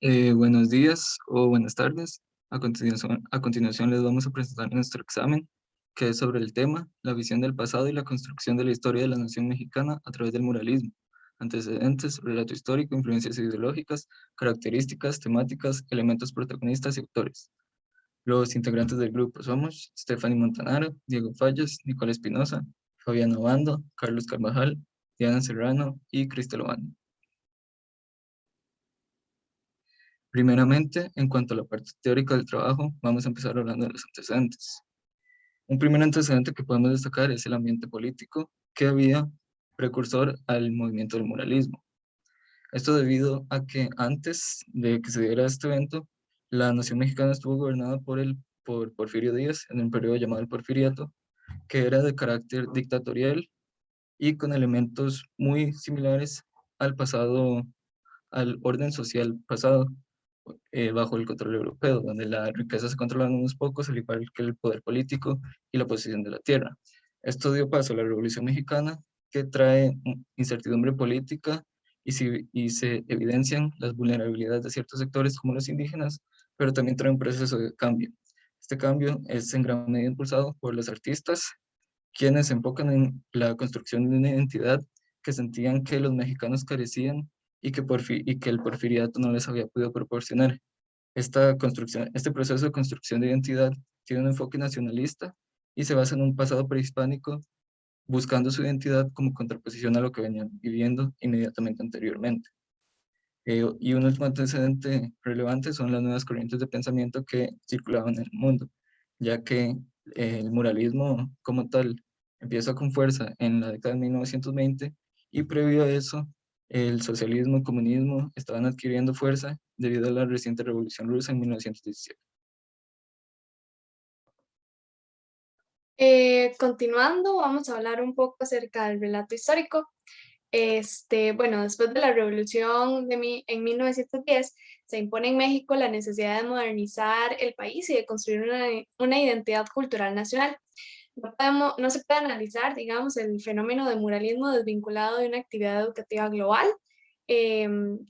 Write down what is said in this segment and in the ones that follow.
Buenos días o buenas tardes. A continuación les vamos a presentar nuestro examen, que es sobre el tema, la visión del pasado y la construcción de la historia de la nación mexicana a través del muralismo. Antecedentes, relato histórico, influencias ideológicas, características, temáticas, elementos protagonistas y autores. Los integrantes del grupo somos Stephanie Montanaro, Diego Fallas, Nicole Espinosa, Fabián Obando, Carlos Carvajal, Diana Serrano y Cristel Obando. Primeramente, en cuanto a la parte teórica del trabajo, vamos a empezar hablando de los antecedentes. Un primer antecedente que podemos destacar es el ambiente político que había precursor al movimiento del muralismo. Esto debido a que antes de que se diera este evento, la nación mexicana estuvo gobernada por Porfirio Díaz en un periodo llamado el Porfiriato, que era de carácter dictatorial y con elementos muy similares al pasado, al orden social pasado, bajo el control europeo, donde la riqueza se controlaba en unos pocos, al igual que el poder político y la posición de la tierra. Esto dio paso a la Revolución Mexicana, que trae incertidumbre política y se evidencian las vulnerabilidades de ciertos sectores como los indígenas, pero también trae un proceso de cambio. Este cambio es en gran medida impulsado por los artistas, quienes se enfocan en la construcción de una identidad que sentían que los mexicanos carecían y que el porfiriato no les había podido proporcionar. Este proceso de construcción de identidad tiene un enfoque nacionalista y se basa en un pasado prehispánico buscando su identidad como contraposición a lo que venían viviendo inmediatamente anteriormente. Y un último antecedente relevante son las nuevas corrientes de pensamiento que circulaban en el mundo, ya que el muralismo como tal empieza con fuerza en la década de 1920 y previo a eso el socialismo y comunismo estaban adquiriendo fuerza debido a la reciente Revolución Rusa en 1917. Continuando, vamos a hablar un poco acerca del relato histórico. Bueno, después de la revolución en 1910, se impone en México la necesidad de modernizar el país y de construir una identidad cultural nacional. No se puede analizar, digamos, el fenómeno de muralismo desvinculado de una actividad educativa global.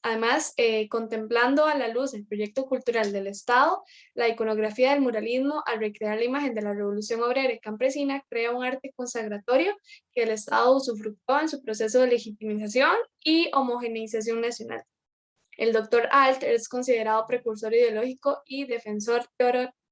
Además, contemplando a la luz el proyecto cultural del Estado, la iconografía del muralismo, al recrear la imagen de la revolución obrera y campesina, crea un arte consagratorio que el Estado usufructúa en su proceso de legitimización y homogeneización nacional. El doctor Alt es considerado precursor ideológico y defensor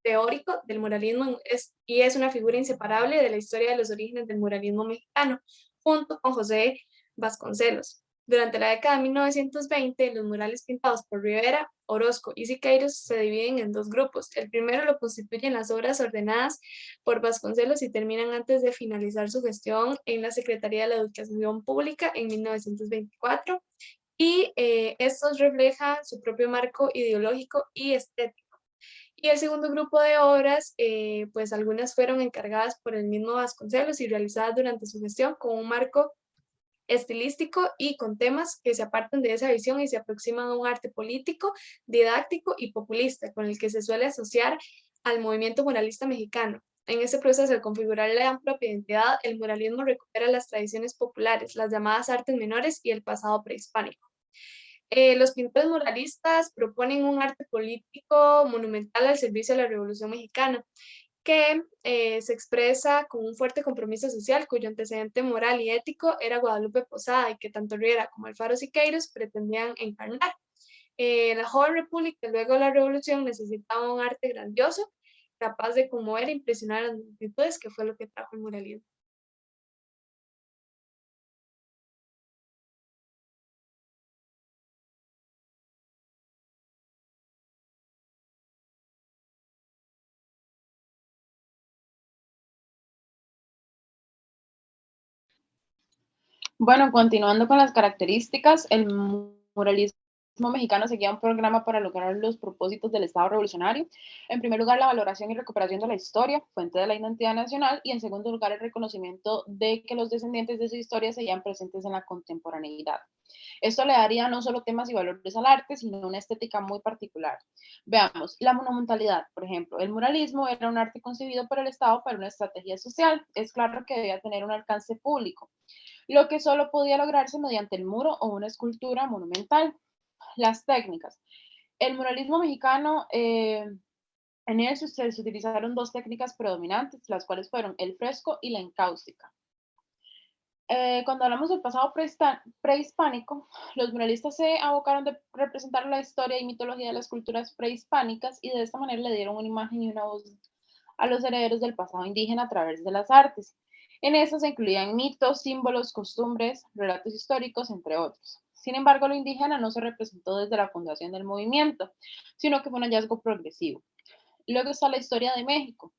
teórico del muralismo y es una figura inseparable de la historia de los orígenes del muralismo mexicano, junto con José Vasconcelos. Durante la década de 1920, los murales pintados por Rivera, Orozco y Siqueiros se dividen en dos grupos. El primero lo constituyen las obras ordenadas por Vasconcelos y terminan antes de finalizar su gestión en la Secretaría de la Educación Pública en 1924 y estos reflejan su propio marco ideológico y estético. Y el segundo grupo de obras, pues algunas fueron encargadas por el mismo Vasconcelos y realizadas durante su gestión con un marco estilístico y con temas que se apartan de esa visión y se aproximan a un arte político, didáctico y populista, con el que se suele asociar al movimiento muralista mexicano. En ese proceso de configurar la propia identidad, el muralismo recupera las tradiciones populares, las llamadas artes menores y el pasado prehispánico. Los pintores muralistas proponen un arte político monumental al servicio de la Revolución Mexicana, que se expresa con un fuerte compromiso social cuyo antecedente moral y ético era Guadalupe Posada y que tanto Riera como Alfaro Siqueiros pretendían encarnar. La joven república luego de la revolución necesitaba un arte grandioso, capaz de conmover e impresionar a las multitudes, que fue lo que trajo el muralismo. Bueno, continuando con las características, el muralismo mexicano seguía un programa para lograr los propósitos del Estado revolucionario. En primer lugar, la valoración y recuperación de la historia, fuente de la identidad nacional, y en segundo lugar, el reconocimiento de que los descendientes de su historia seguían presentes en la contemporaneidad. Esto le daría no solo temas y valores al arte, sino una estética muy particular. Veamos, la monumentalidad, por ejemplo. El muralismo era un arte concebido por el Estado para una estrategia social. Es claro que debía tener un alcance público, lo que solo podía lograrse mediante el muro o una escultura monumental. Las técnicas. El muralismo mexicano, en él se utilizaron dos técnicas predominantes, las cuales fueron el fresco y la encáustica. Cuando hablamos del pasado prehispánico, los muralistas se abocaron de representar la historia y mitología de las culturas prehispánicas y de esta manera le dieron una imagen y una voz a los herederos del pasado indígena a través de las artes. En estas se incluían mitos, símbolos, costumbres, relatos históricos, entre otros. Sin embargo, lo indígena no se representó desde la fundación del movimiento, sino que fue un hallazgo progresivo. Luego está la historia de México.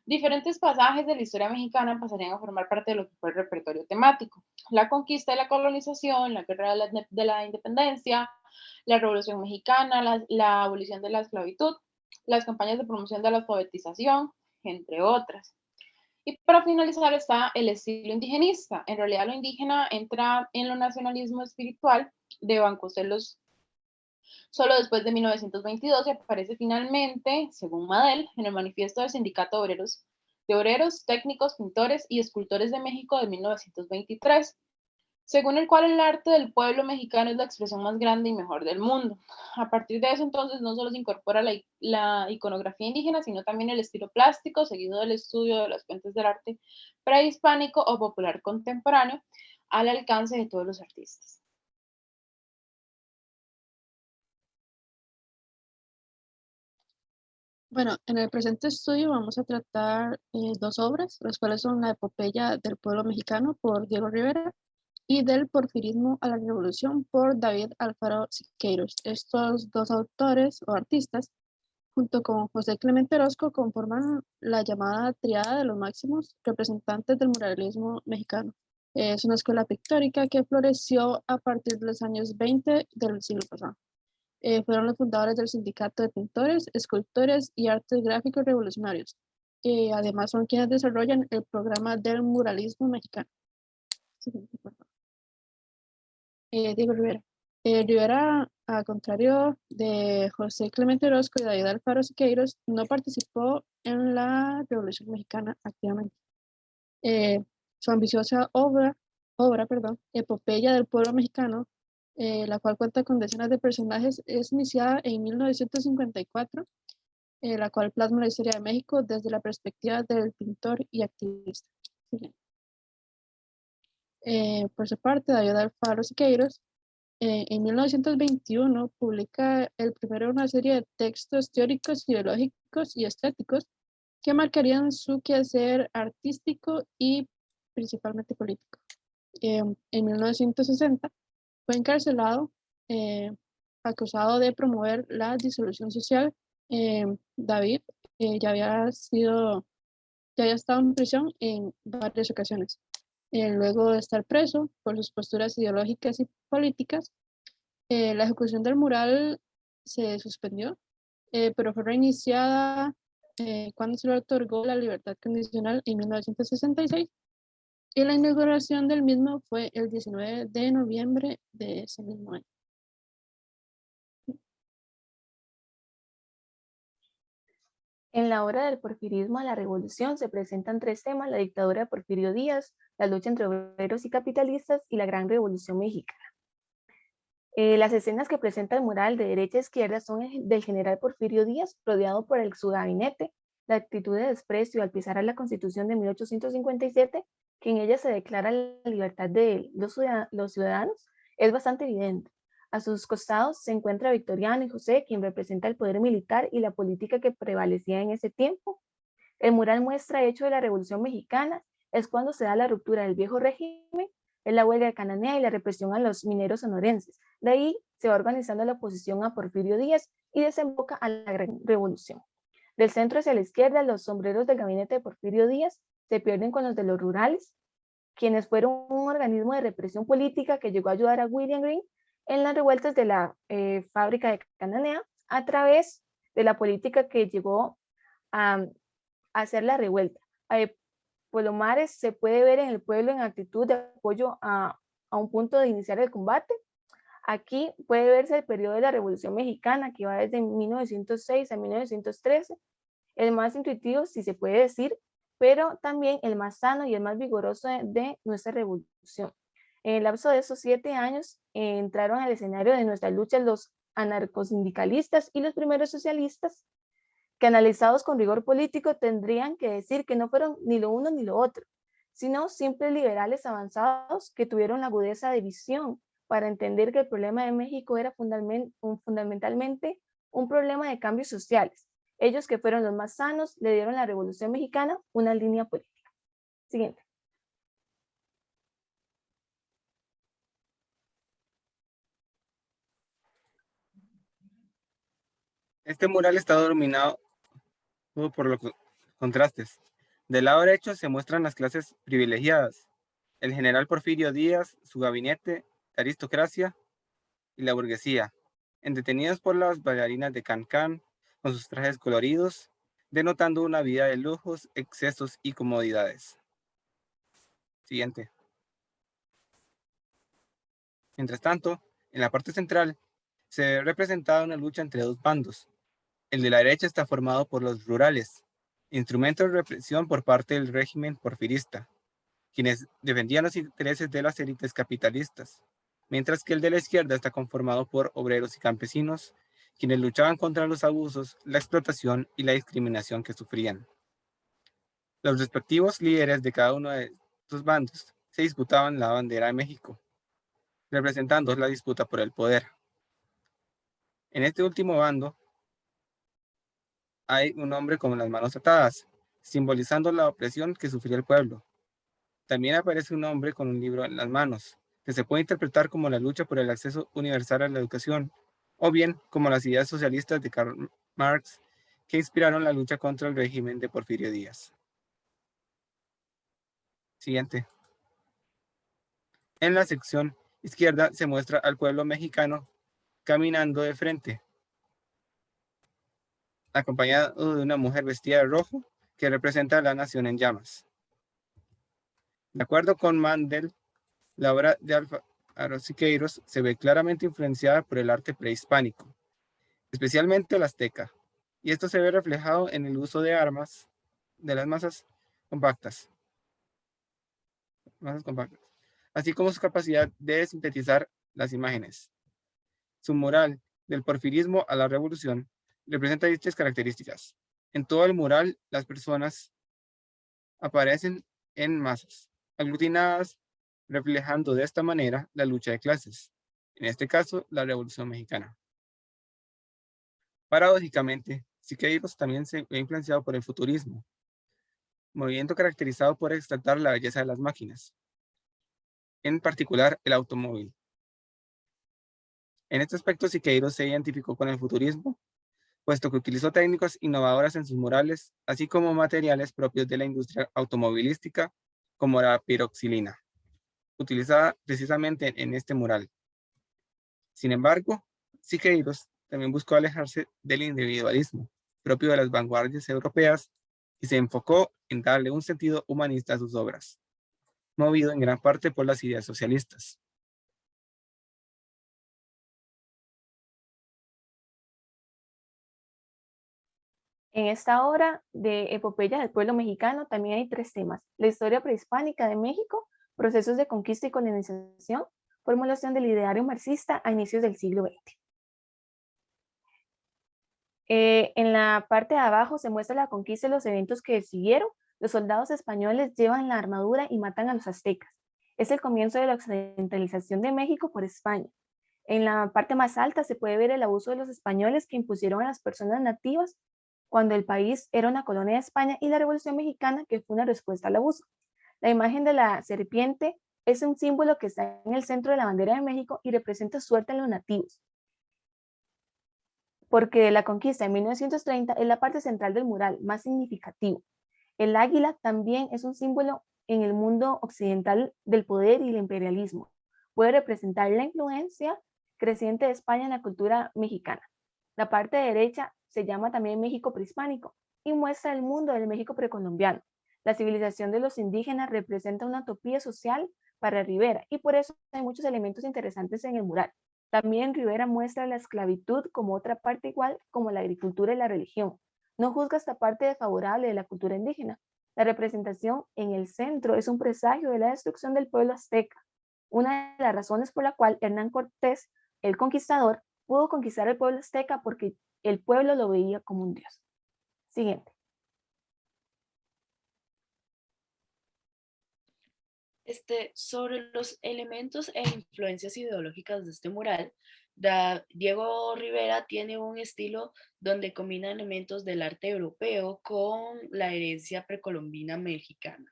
Diferentes pasajes de la historia mexicana pasarían a formar parte de lo que fue el repertorio temático. La conquista y la colonización, la guerra de la independencia, la revolución mexicana, la abolición de la esclavitud, las campañas de promoción de la alfabetización, entre otras. Y para finalizar está el estilo indigenista. En realidad lo indígena entra en lo nacionalismo espiritual de Vasconcelos solo después de 1922 y aparece finalmente, según Madel, en el Manifiesto del Sindicato de Obreros, Técnicos, Pintores y Escultores de México de 1923, según el cual el arte del pueblo mexicano es la expresión más grande y mejor del mundo. A partir de eso, entonces, no solo se incorpora la iconografía indígena, sino también el estilo plástico, seguido del estudio de las fuentes del arte prehispánico o popular contemporáneo, al alcance de todos los artistas. Bueno, en el presente estudio vamos a tratar dos obras, las cuales son la epopeya del pueblo mexicano por Diego Rivera y del porfirismo a la revolución por David Alfaro Siqueiros. Estos dos autores o artistas, junto con José Clemente Orozco, conforman la llamada triada de los máximos representantes del muralismo mexicano. Es una escuela pictórica que floreció a partir de los años 20 del siglo pasado. Fueron los fundadores del Sindicato de Pintores, Escultores y Artes Gráficos Revolucionarios. Además son quienes desarrollan el programa del muralismo mexicano. Diego Rivera. Rivera, a contrario de José Clemente Orozco y David Alfaro Siqueiros, no participó en la Revolución Mexicana activamente. Su ambiciosa obra, Epopeya del Pueblo Mexicano, la cual cuenta con decenas de personajes, es iniciada en 1954, la cual plasma la historia de México desde la perspectiva del pintor y activista. Por su parte, David Alfaro Siqueiros, en 1921 publica el primero de una serie de textos teóricos, ideológicos y estéticos que marcarían su quehacer artístico y principalmente político. En 1960 fue encarcelado, acusado de promover la disolución social. David ya había estado en prisión en varias ocasiones. Luego de estar preso por sus posturas ideológicas y políticas, la ejecución del mural se suspendió, pero fue reiniciada cuando se le otorgó la libertad condicional en 1966 y la inauguración del mismo fue el 19 de noviembre de ese mismo año. En la obra del porfirismo a la revolución se presentan tres temas: la dictadura de Porfirio Díaz, la lucha entre obreros y capitalistas y la gran revolución mexicana. Las escenas que presenta el mural de derecha a izquierda son del general Porfirio Díaz, rodeado por su gabinete. La actitud de desprecio al pisar a la Constitución de 1857, que en ella se declara la libertad de los ciudadanos, es bastante evidente. A sus costados se encuentra Victoriano y José, quien representa el poder militar y la política que prevalecía en ese tiempo. El mural muestra hecho de la Revolución Mexicana, es cuando se da la ruptura del viejo régimen, es la huelga de Cananea y la represión a los mineros sonorenses. De ahí se va organizando la oposición a Porfirio Díaz y desemboca a la Gran Revolución. Del centro hacia la izquierda, los sombreros del gabinete de Porfirio Díaz se pierden con los de los rurales, quienes fueron un organismo de represión política que llegó a ayudar a William Green en las revueltas de la fábrica de Cananea a través de la política que llegó a hacer la revuelta. Palomares se puede ver en el pueblo en actitud de apoyo a un punto de iniciar el combate. Aquí puede verse el periodo de la Revolución Mexicana, que va desde 1906 a 1913, el más intuitivo, si se puede decir, pero también el más sano y el más vigoroso de nuestra revolución. En el lapso de esos 7 años entraron al escenario de nuestra lucha los anarcosindicalistas y los primeros socialistas, que analizados con rigor político tendrían que decir que no fueron ni lo uno ni lo otro, sino simples liberales avanzados que tuvieron la agudeza de visión para entender que el problema de México era fundamentalmente un problema de cambios sociales. Ellos, que fueron los más sanos, le dieron a la Revolución Mexicana una línea política. Siguiente. Este mural está dominado por los contrastes. Del lado derecho se muestran las clases privilegiadas, el general Porfirio Díaz, su gabinete, la aristocracia y la burguesía, entretenidos por las bailarinas de Cancán con sus trajes coloridos, denotando una vida de lujos, excesos y comodidades. Siguiente. Mientras tanto, en la parte central se ve representada una lucha entre dos bandos. El de la derecha está formado por los rurales, instrumentos de represión por parte del régimen porfirista, quienes defendían los intereses de las élites capitalistas, mientras que el de la izquierda está conformado por obreros y campesinos, quienes luchaban contra los abusos, la explotación y la discriminación que sufrían. Los respectivos líderes de cada uno de estos bandos se disputaban la bandera de México, representando la disputa por el poder. En este último bando hay un hombre con las manos atadas, simbolizando la opresión que sufría el pueblo. También aparece un hombre con un libro en las manos, que se puede interpretar como la lucha por el acceso universal a la educación, o bien como las ideas socialistas de Karl Marx, que inspiraron la lucha contra el régimen de Porfirio Díaz. Siguiente. En la sección izquierda se muestra al pueblo mexicano caminando de frente, acompañado de una mujer vestida de rojo que representa a la nación en llamas. De acuerdo con Mandel, la obra de Alfaro Siqueiros se ve claramente influenciada por el arte prehispánico, especialmente el azteca, y esto se ve reflejado en el uso de armas de las masas compactas, así como su capacidad de sintetizar las imágenes. Su mural, del porfirismo a la revolución, representa dichas características. En todo el mural, las personas aparecen en masas, aglutinadas, reflejando de esta manera la lucha de clases, en este caso, la Revolución Mexicana. Paradójicamente, Siqueiros también se ve influenciado por el futurismo, movimiento caracterizado por exaltar la belleza de las máquinas, en particular el automóvil. En este aspecto, Siqueiros se identificó con el futurismo, puesto que utilizó técnicas innovadoras en sus murales, así como materiales propios de la industria automovilística, como la piroxilina, utilizada precisamente en este mural. Sin embargo, Siqueiros también buscó alejarse del individualismo propio de las vanguardias europeas y se enfocó en darle un sentido humanista a sus obras, movido en gran parte por las ideas socialistas. En esta obra de Epopeya del Pueblo Mexicano también hay 3 temas: la historia prehispánica de México, procesos de conquista y colonización, formulación del ideario marxista a inicios del siglo XX. En la parte de abajo se muestra la conquista y los eventos que siguieron. Los soldados españoles llevan la armadura y matan a los aztecas. Es el comienzo de la occidentalización de México por España. En la parte más alta se puede ver el abuso de los españoles que impusieron a las personas nativas cuando el país era una colonia de España, y la Revolución Mexicana, que fue una respuesta al abuso. La imagen de la serpiente es un símbolo que está en el centro de la bandera de México y representa suerte a los nativos, porque la conquista en 1930 es la parte central del mural más significativo. El águila también es un símbolo en el mundo occidental del poder y el imperialismo. Puede representar la influencia creciente de España en la cultura mexicana. La parte derecha se llama también México prehispánico y muestra el mundo del México precolombiano. La civilización de los indígenas representa una utopía social para Rivera, y por eso hay muchos elementos interesantes en el mural. También Rivera muestra la esclavitud como otra parte igual como la agricultura y la religión. No juzga esta parte desfavorable de la cultura indígena. La representación en el centro es un presagio de la destrucción del pueblo azteca, una de las razones por la cual Hernán Cortés, el conquistador, pudo conquistar al pueblo azteca porque el pueblo lo veía como un dios. Siguiente. Sobre los elementos e influencias ideológicas de este mural, Diego Rivera tiene un estilo donde combina elementos del arte europeo con la herencia precolombina mexicana.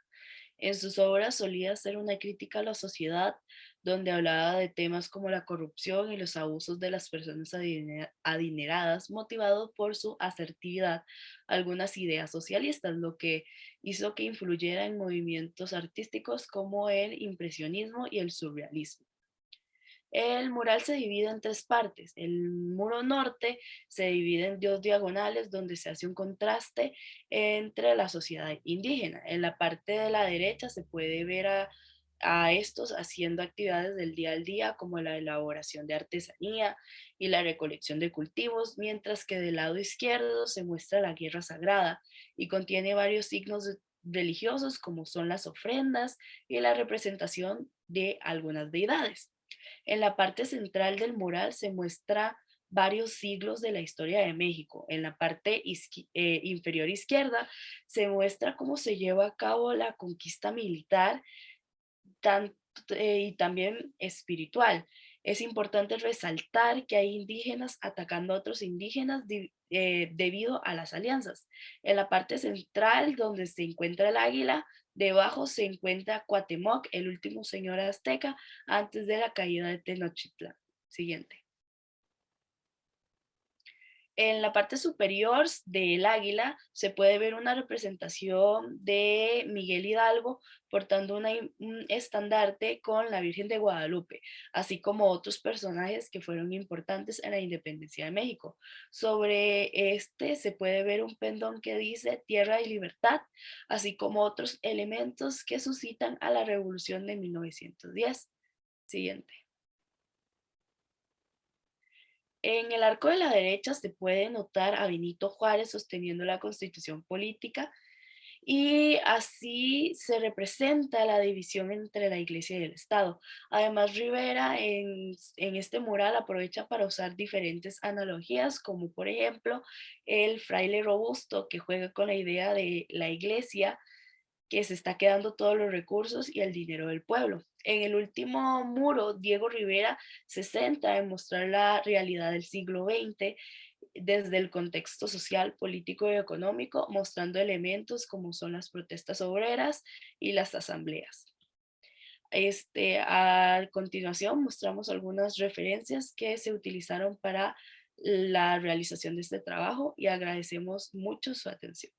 En sus obras solía hacer una crítica a la sociedad, donde hablaba de temas como la corrupción y los abusos de las personas adineradas, motivado por su asertividad, algunas ideas socialistas, lo que hizo que influyera en movimientos artísticos como el impresionismo y el surrealismo. El mural se divide en tres partes. El muro norte se divide en dos diagonales donde se hace un contraste entre la sociedad indígena. En la parte de la derecha se puede ver a estos haciendo actividades del día al día como la elaboración de artesanía y la recolección de cultivos, mientras que del lado izquierdo se muestra la guerra sagrada y contiene varios signos religiosos como son las ofrendas y la representación de algunas deidades. En la parte central del mural se muestra varios siglos de la historia de México. En la parte inferior izquierda se muestra cómo se lleva a cabo la conquista militar y también espiritual. Es importante resaltar que hay indígenas atacando a otros indígenas debido a las alianzas. En la parte central, donde se encuentra el águila, debajo se encuentra Cuauhtémoc, el último señor azteca antes de la caída de Tenochtitlán. Siguiente. En la parte superior del águila se puede ver una representación de Miguel Hidalgo portando un estandarte con la Virgen de Guadalupe, así como otros personajes que fueron importantes en la independencia de México. Sobre este se puede ver un pendón que dice Tierra y Libertad, así como otros elementos que suscitan a la Revolución de 1910. Siguiente. En el arco de la derecha se puede notar a Benito Juárez sosteniendo la Constitución política y así se representa la división entre la Iglesia y el Estado. Además, Rivera en este mural aprovecha para usar diferentes analogías, como por ejemplo el fraile robusto que juega con la idea de la Iglesia que se está quedando todos los recursos y el dinero del pueblo. En el último muro, Diego Rivera se centra en mostrar la realidad del siglo XX desde el contexto social, político y económico, mostrando elementos como son las protestas obreras y las asambleas. A continuación mostramos algunas referencias que se utilizaron para la realización de este trabajo y agradecemos mucho su atención.